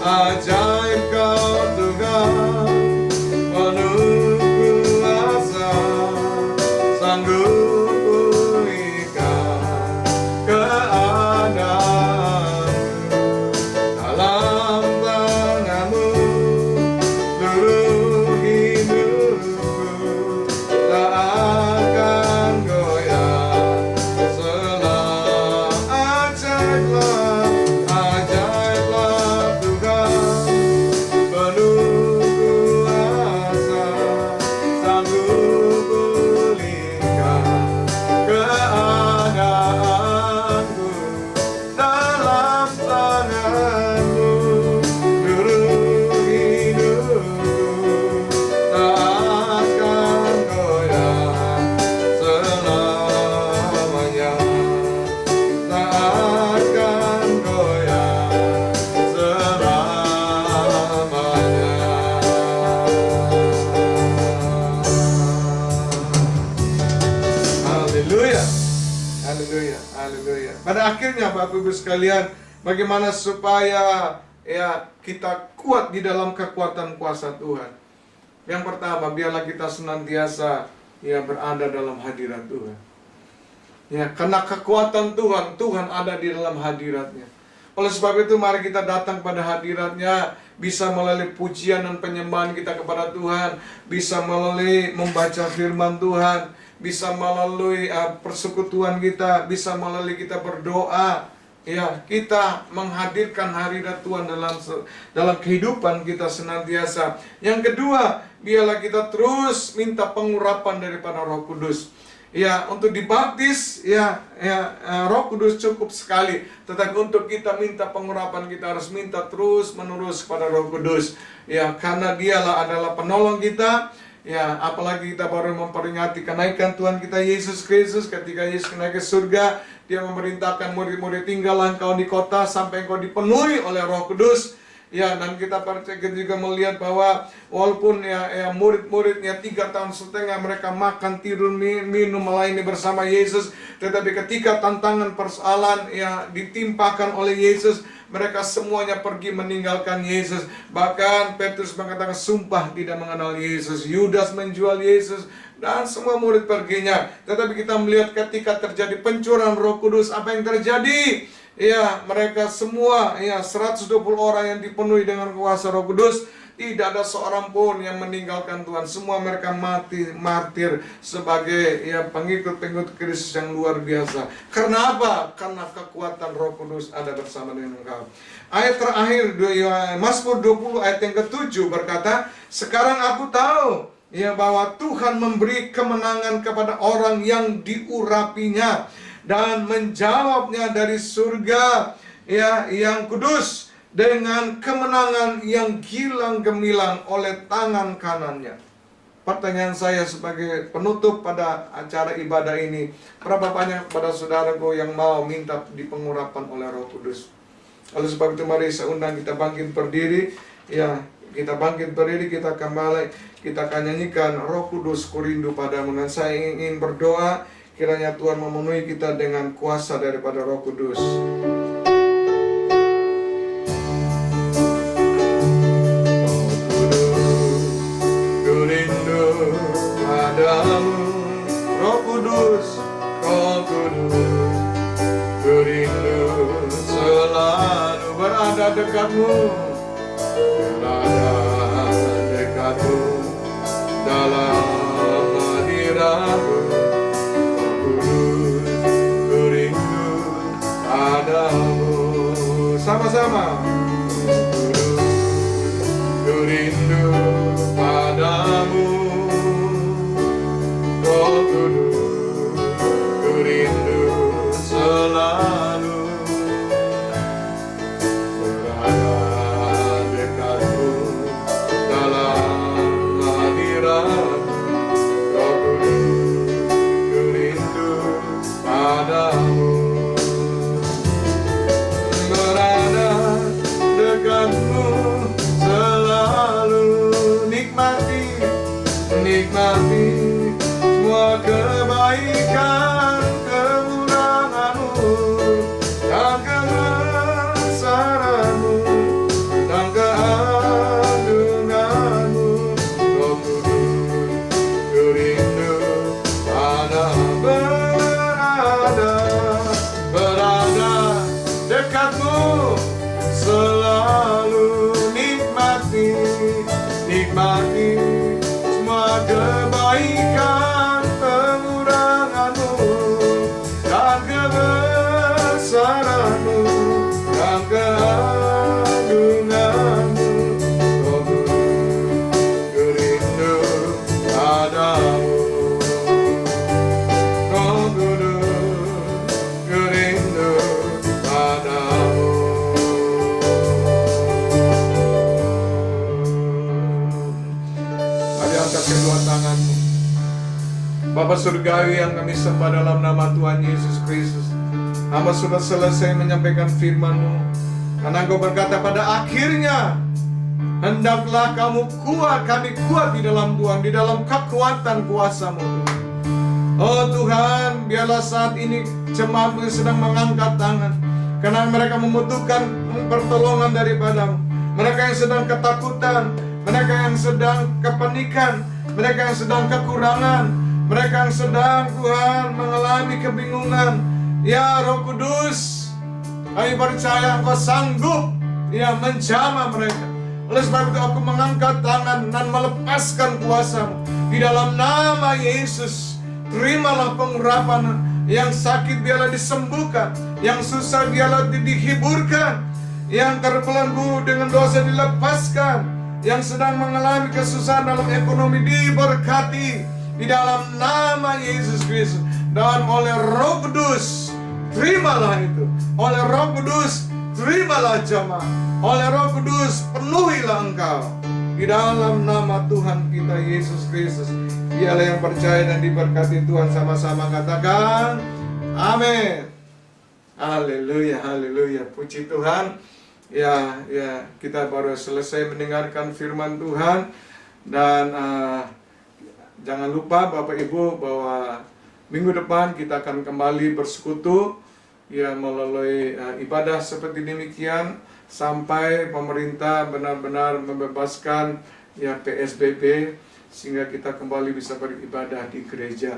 Ajaib Kau Tuhan, penuh kuasa, sanggup pulihkan keadaanku. Dalam tangan-Mu seluruh hidupku, tak akan goyah selama. Ajaiblah Tuhan, penuh kuasa, sanggup pulihkan keadaanku. Dalam tangan-Mu seluruh hidupku, tak akan goyah selamanya, tak akan goyah selamanya. Haleluya, haleluya, haleluya. Pada akhirnya Bapak Ibu sekalian, bagaimana supaya kita kuat di dalam kekuatan kuasa Tuhan? Yang pertama, biarlah kita senantiasa berada dalam hadirat Tuhan. Karena kekuatan Tuhan, Tuhan ada di dalam hadiratnya. Oleh sebab itu mari kita datang pada hadiratnya, bisa melalui pujian dan penyembahan kita kepada Tuhan, bisa melalui membaca firman Tuhan, bisa melalui persekutuan kita, bisa melalui kita berdoa. ya kita menghadirkan hadirat Tuhan dalam kehidupan kita senantiasa. Yang kedua, biarlah kita terus minta pengurapan daripada Roh Kudus. Ya, untuk dibaptis, Roh Kudus cukup sekali. Tetapi untuk kita minta pengurapan, kita harus minta terus menerus kepada Roh Kudus. Ya, karena Dialah adalah penolong kita. Ya, apalagi kita baru memperingati kenaikan Tuhan kita Yesus Kristus. Ketika Yesus naik ke surga, Dia memerintahkan murid-murid, tinggallah engkau di kota sampai engkau dipenuhi oleh Roh Kudus. Ya, dan kita juga melihat bahwa walaupun murid-muridnya 3 tahun setengah mereka makan, tidur, minum, melayani bersama Yesus, tetapi ketika tantangan persoalan ditimpakan oleh Yesus, mereka semuanya pergi meninggalkan Yesus. Bahkan Petrus mengatakan sumpah tidak mengenal Yesus. Yudas menjual Yesus dan semua murid perginya. Tetapi kita melihat ketika terjadi pencurahan Roh Kudus, apa yang terjadi? Ya, mereka semua 120 orang yang dipenuhi dengan kuasa Roh Kudus, tidak ada seorang pun yang meninggalkan Tuhan. Semua mereka mati martir sebagai pengikut-pengikut Kristus yang luar biasa. Karena apa? Karena kekuatan Roh Kudus ada bersama dengan engkau. Ayat terakhir Mazmur 20 ayat yang ke-7 berkata, sekarang aku tahu bahwa Tuhan memberi kemenangan kepada orang yang diurapinya dan menjawabnya dari surga yang kudus dengan kemenangan yang gilang gemilang oleh tangan kanannya. Pertanyaan saya sebagai penutup pada acara ibadah ini, berapa banyak pada saudaraku yang mau minta dipengurapan oleh Roh Kudus? Oleh sebab itu mari saya undang kita bangkit berdiri. Kita bangkit berdiri, kita kembali, kita akan nyanyikan Roh Kudus ku rindu padamu. Dan saya ingin berdoa kiranya Tuhan memenuhi kita dengan kuasa daripada Roh Kudus. Ku rindu padamu, Roh Kudus, Roh Kudus. Ku rindu selalu berada dekatmu, berada dekatmu dalam hadiratmu. Sama-sama. Ku rindu padamu, Roh Kudus. Ku rindu selalu berada dekatmu dalam hadiratmu. Roh Kudus, ku rindu padamu. Selalu nikmati semua kebaikan, kemurahan-Mu dan kebesaran-Mu dan keagungan-Mu. Roh Kudus, ku rindu berada dekatmu, selalu nikmati semua kebaikan, kemurahan-Mu dan kebesaran-Mu dan keagungan-Mu. Roh Kudus, ku rindu padamu. Roh Kudus, ku rindu padamu. Angkat kedua tanganmu. Bapa Surgawi yang kami sembah dalam nama Tuhan Yesus Kristus, hamba sudah selesai menyampaikan firman-Mu. Dan Engkau berkata pada akhirnya, hendaklah kami kuat di dalam Tuhan, di dalam kekuatan kuasa-Mu. Oh Tuhan, biarlah saat ini jemaat-Mu sedang mengangkat tangan, karena mereka membutuhkan pertolongan daripada-Mu. Mereka yang sedang ketakutan, mereka yang sedang kepanikan, mereka yang sedang kekurangan, mereka yang sedang Tuhan mengalami kebingungan. Ya Roh Kudus, kami percaya Engkau sanggup menjamah mereka. Oleh sebab itu aku mengangkat tangan dan melepaskan kuasa-Mu di dalam nama Yesus. Terimalah pengurapan Yang sakit biarlah disembuhkan, yang susah biarlah dihiburkan, yang terbelenggu dengan dosa dilepaskan, yang sedang mengalami kesusahan dalam ekonomi diberkati di dalam nama Yesus Kristus. Dan oleh Roh Kudus terimalah itu, oleh Roh Kudus terimalah jemaat, oleh Roh Kudus penuhilah engkau di dalam nama Tuhan kita Yesus Kristus. Dialah yang percaya dan diberkati Tuhan, sama-sama katakan amin. Haleluya, haleluya, puji Tuhan. Ya, kita baru selesai mendengarkan firman Tuhan. Dan jangan lupa Bapak Ibu bahwa minggu depan kita akan kembali bersekutu ya melalui ibadah seperti demikian sampai pemerintah benar-benar membebaskan ya PSBB, sehingga kita kembali bisa beribadah di gereja.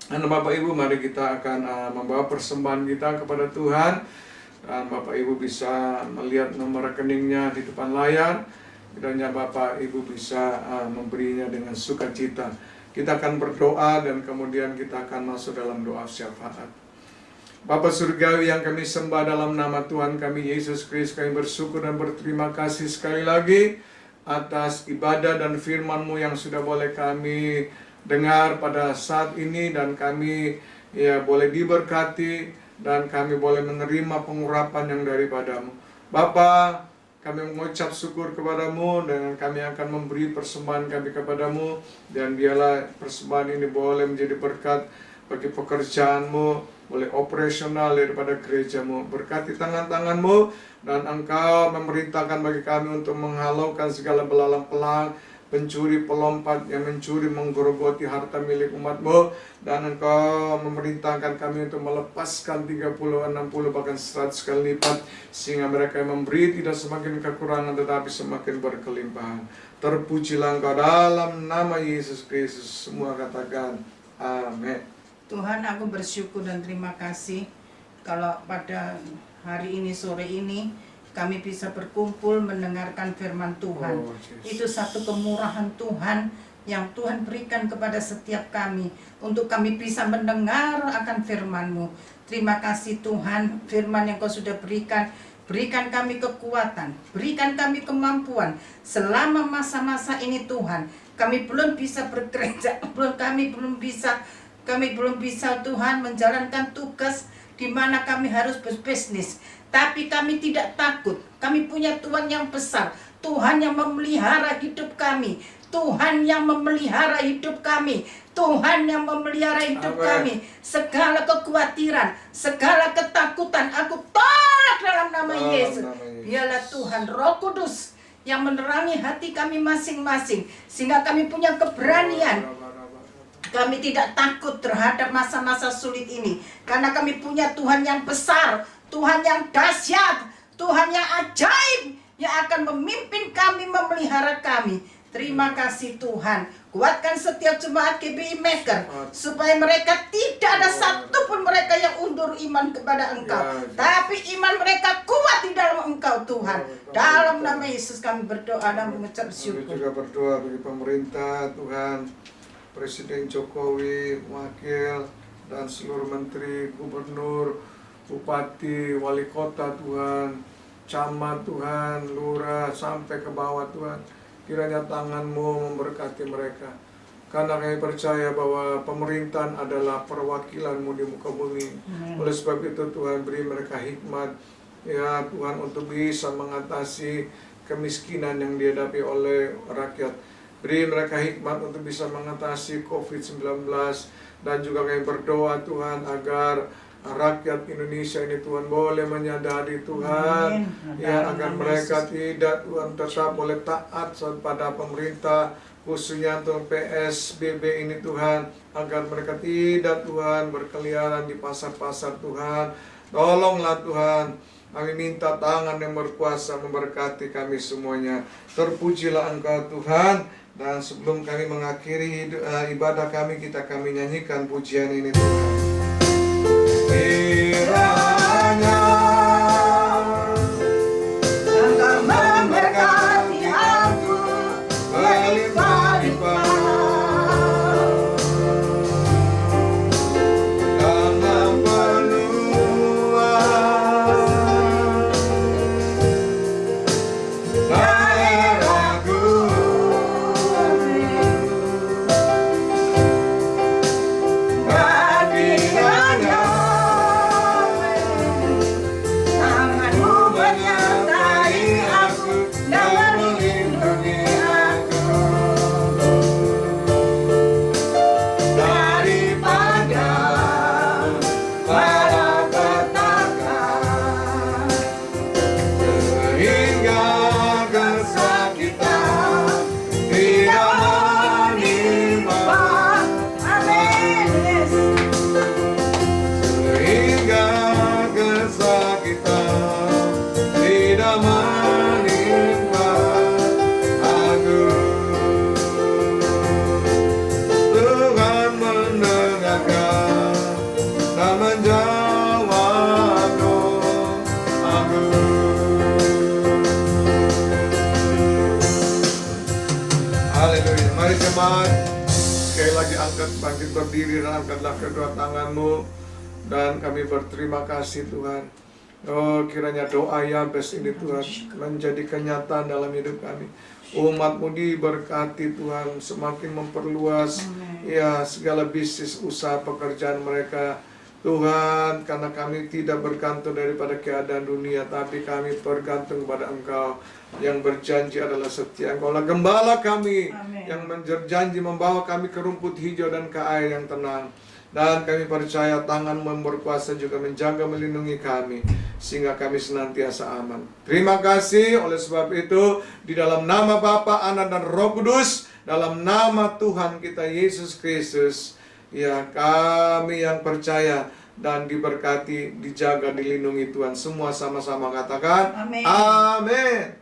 Dan Bapak Ibu, mari kita akan membawa persembahan kita kepada Tuhan. Dan Bapak Ibu bisa melihat nomor rekeningnya di depan layar. Kiranya Bapak Ibu bisa memberinya dengan sukacita. Kita akan berdoa dan kemudian kita akan masuk dalam doa syafaat. Bapa Surgawi yang kami sembah dalam nama Tuhan kami Yesus Kristus, kami bersyukur dan berterima kasih sekali lagi atas ibadah dan firman-Mu yang sudah boleh kami dengar pada saat ini, dan kami ya boleh diberkati dan kami boleh menerima pengurapan yang daripada-Mu. Bapa, kami mengucap syukur kepada-Mu dan kami akan memberi persembahan kami kepada-Mu, dan biarlah persembahan ini boleh menjadi berkat bagi pekerjaan-Mu, boleh operasional daripada gereja-Mu. Berkati tangan-tangan-Mu, dan Engkau memerintahkan bagi kami untuk menghalaukan segala belalang pelang, pencuri, pelompat yang mencuri, menggerogoti harta milik umat-Mu. Dan Engkau memerintahkan kami untuk melepaskan 30, 60, bahkan 100 kali lipat, sehingga mereka yang memberi tidak semakin kekurangan tetapi semakin berkelimpahan. Terpujilah Engkau dalam nama Yesus Kristus. Semua katakan amin. Tuhan, aku bersyukur dan terima kasih kalau pada hari ini, sore ini, kami bisa berkumpul mendengarkan firman Tuhan. Itu satu kemurahan Tuhan yang Tuhan berikan kepada setiap kami, untuk kami bisa mendengar akan firman-Mu. Terima kasih Tuhan, firman yang Kau sudah berikan. Berikan kami kekuatan, berikan kami kemampuan selama masa-masa ini Tuhan. Kami belum bisa bekerja, kami belum bisa Tuhan menjalankan tugas di mana kami harus berbisnis. Tapi kami tidak takut. Kami punya Tuhan yang besar, Tuhan yang memelihara hidup kami, Tuhan yang memelihara hidup kami, Tuhan yang memelihara hidup kami. Segala kekhawatiran, segala ketakutan, aku tolak dalam nama Yesus. Biarlah Tuhan Roh Kudus yang menerangi hati kami masing-masing, sehingga kami punya keberanian. Kami tidak takut terhadap masa-masa sulit ini, karena kami punya Tuhan yang besar, Tuhan yang dahsyat, Tuhan yang ajaib, yang akan memimpin kami, memelihara kami. Terima kasih Tuhan. Kuatkan setiap jemaat GBI Maker, supaya mereka tidak ada satupun mereka yang undur iman kepada Engkau, tapi iman mereka kuat di dalam Engkau Tuhan. Dalam nama Yesus kami berdoa dan mengucap syukur. Kami juga berdoa bagi pemerintah Tuhan, Presiden Jokowi, wakil, dan seluruh menteri, gubernur, bupati, wali kota Tuhan, camat Tuhan, lurah, sampai ke bawah Tuhan. Kiranya tangan-Mu memberkati mereka. Karena kami percaya bahwa pemerintahan adalah perwakilan-Mu di muka bumi. Oleh sebab itu Tuhan, beri mereka hikmat, ya Tuhan, untuk bisa mengatasi kemiskinan yang dihadapi oleh rakyat. Beri mereka hikmat untuk bisa mengatasi COVID-19. Dan juga kami berdoa Tuhan agar rakyat Indonesia ini Tuhan boleh menyadari Tuhan, ya agar mereka tidak Tuhan tetap boleh taat pada pemerintah, khususnya untuk PSBB ini Tuhan, agar mereka tidak Tuhan berkeliaran di pasar-pasar Tuhan. Tolonglah Tuhan, kami minta tangan yang berkuasa memberkati kami semuanya. Terpujilah Engkau Tuhan. Dan sebelum kami mengakhiri ibadah kami, kami nyanyikan pujian ini Tuhan. Kiranya Engkau memberkati aku berlimpah-limpah, Haleluya. Mari jemaat, sekali lagi angkat, bangkit berdiri dan angkatlah kedua tanganmu. Dan kami berterima kasih Tuhan. Oh, kiranya doa Yabes ini Tuhan menjadi kenyataan dalam hidup kami. Umat-Mu diberkati Tuhan, semakin memperluas ya segala bisnis, usaha, pekerjaan mereka. Tuhan, karena kami tidak bergantung daripada keadaan dunia, tapi kami bergantung kepada Engkau yang berjanji adalah setia. Engkau lah gembala kami. Amen. Yang berjanji membawa kami ke rumput hijau dan ke air yang tenang. Dan kami percaya tangan-Mu yang berkuasa juga menjaga, melindungi kami, sehingga kami senantiasa aman. Terima kasih. Oleh sebab itu, di dalam nama Bapa, Anak dan Roh Kudus, dalam nama Tuhan kita Yesus Kristus, ya, kami yang percaya dan diberkati, dijaga, dilindungi Tuhan. Semua sama-sama katakan Amin. Amin.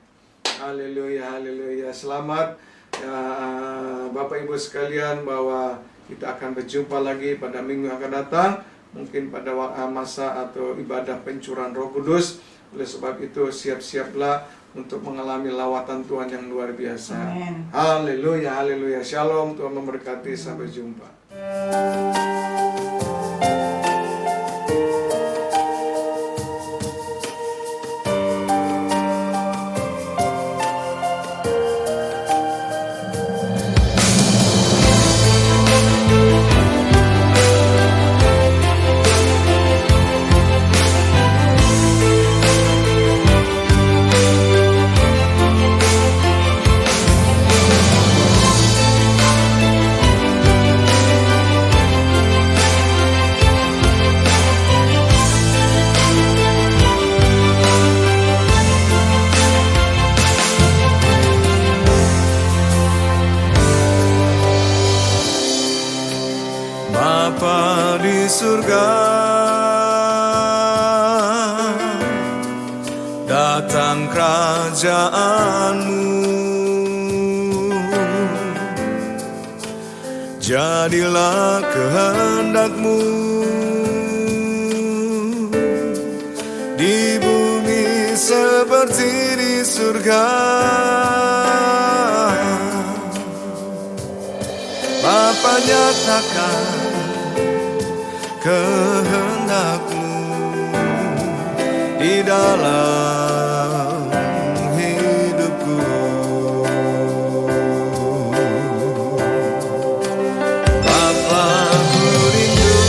Haleluya, haleluya. Selamat ya, Bapak Ibu sekalian, bahwa kita akan berjumpa lagi pada minggu yang akan datang, mungkin pada masa atau ibadah pencurahan Roh Kudus. Oleh sebab itu, siap-siaplah untuk mengalami lawatan Tuhan yang luar biasa. Amin. Haleluya, haleluya. Shalom, Tuhan memberkati. Sampai jumpa. Bapa di surga, datang kerajaan-Mu, jadilah kehendak-Mu di bumi seperti di surga. Bapa, nyatakan kehendak-Mu di dalam hidupku. Bapa, ku rindu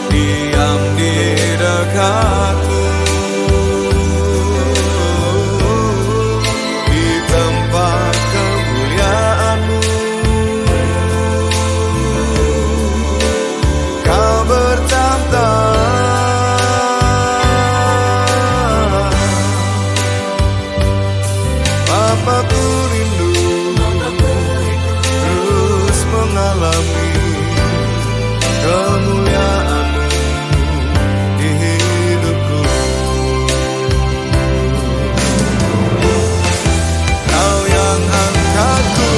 diam di dekat-Mu, di tempat kemuliaan-Mu. Kau bertahta, Bapa, ku rindu terus mengalami kemuliaan-Mu di hidupku. Kau yang angkatku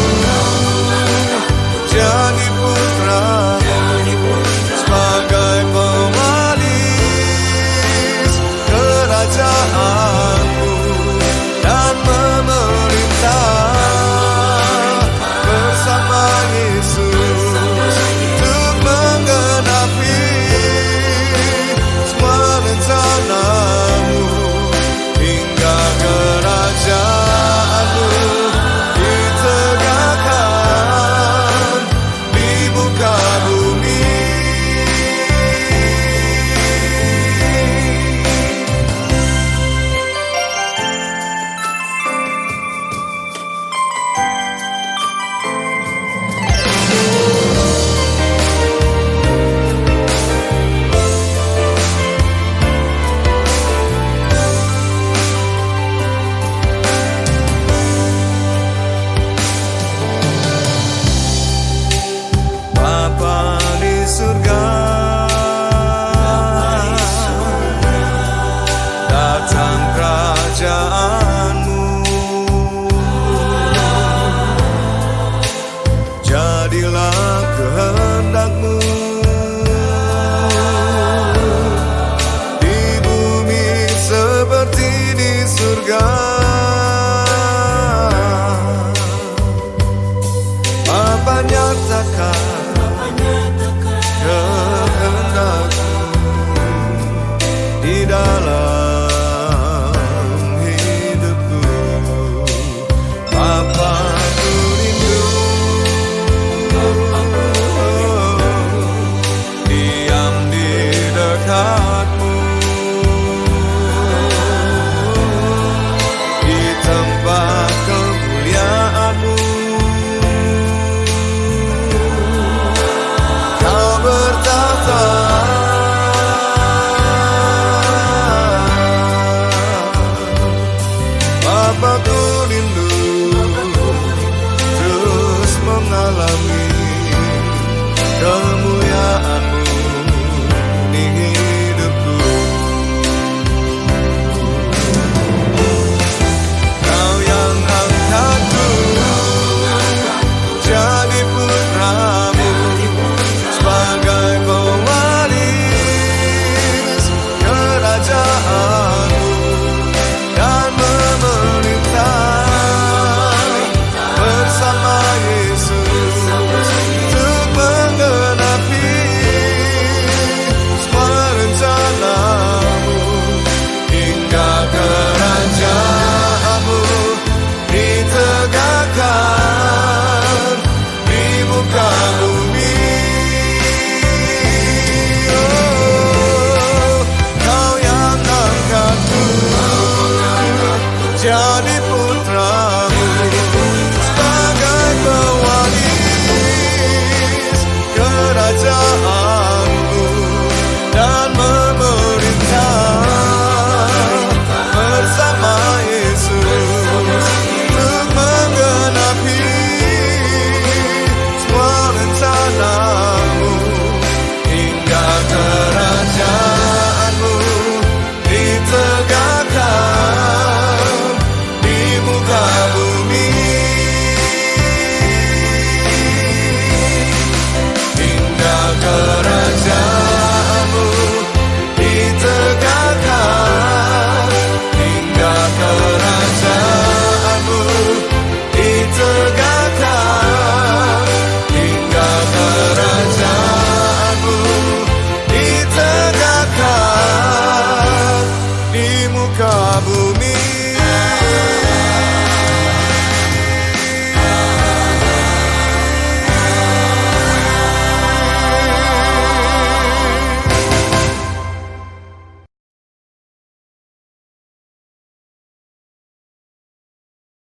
jadi putra-Mu sebagai pewaris kerajaan-Mu dan memerintah Bapakku rindu terus mengalami kemuliaan-Mu di hidupku. Kau yang angkatku jadi putra-Mu sebagai pewaris kerajaan-Mu dan memerintah bersama Yesus untuk menggenapi semua rencana-Mu hingga kerajaan-Mu ditegakkan di muka bumi. Oh, Kau yang angkatku jadi putra-Mu sebagai pewaris kerajaan-Mu dan memerintah bersama Yesus untuk menggenapi semua rencana-Mu hingga kerajaan-Mu ditegakkan di muka bumi.